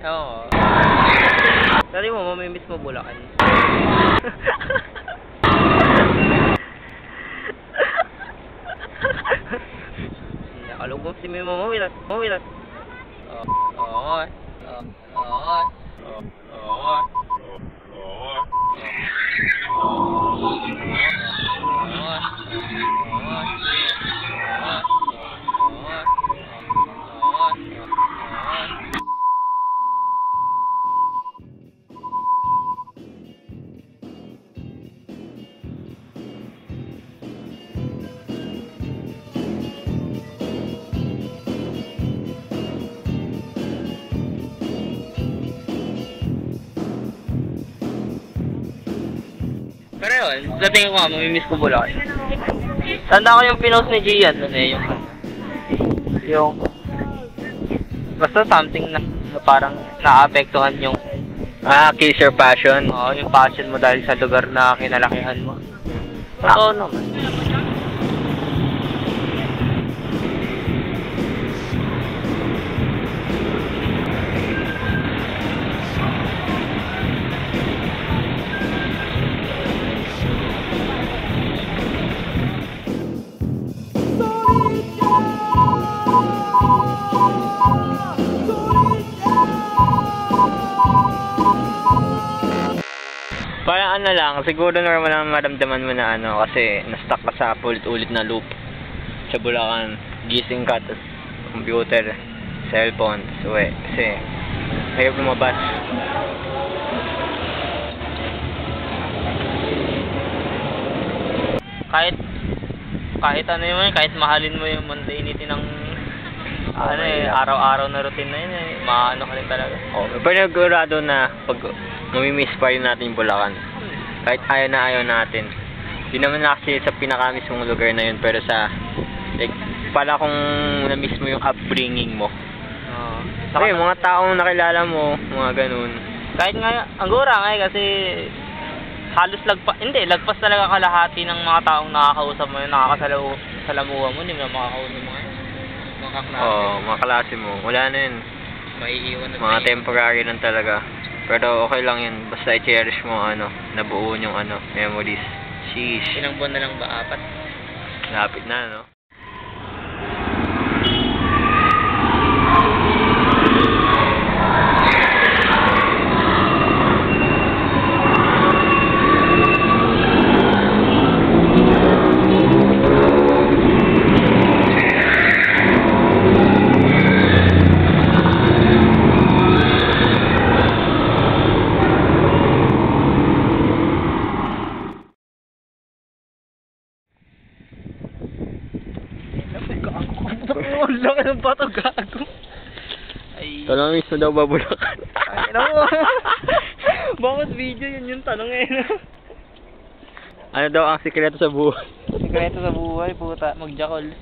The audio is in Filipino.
Oo. Sabi mo, mamimiss mo Bulacan. Nakalugong si Mimo mo, wilat. Oo. Pero yun, sa tingin ko nga, mamimiss ko Bulacan. Tanda ko yung pinost ni Gian, yung basta something na parang naapektuhan yung Kiss your passion. yung passion mo dahil sa lugar na kinalakihan mo. Totoo naman. Parang ano lang, siguro normal lang maramdaman mo na kasi na-stuck ka sa ulit-ulit na loop sa Bulacan. Gising ka, tas computer, cellphone, suwe. Kasi mahirap lumabas. Kahit ano yun, kahit mahalin mo yung mundanity ng araw-araw na routine na yun, maano ka rin talaga. Pero nagurado na pag mamimiss pa rin natin yung Bulacan. Kahit ayaw natin. Di naman na kasi sa pinakamismong lugar na yun, pero sa pala kung na-miss mo yung upbringing mo. Okay, mga taong nakilala mo, mga ganun. Kahit nga, Anggora kasi halos lagpas talaga kalahati ng mga taong nakakausap mo yun, nakakasalamuha mo, hindi mo na makakausap mo mga klase mo. Wala na yun. Maiiwan na mga temporary lang talaga. Pero okay lang yun. Basta i-cherish mo nabuo yung memories. Sheesh. Ilang buwan na lang ba? 4? Lapit na, no? Ang laki ng bato, gago. Talamis na daw ba Bulacan? Ay, naku. Bakit video yun yung tanong Ano daw ang sikreto sa buhay? Sikreto sa buhay, puta. Magjakol.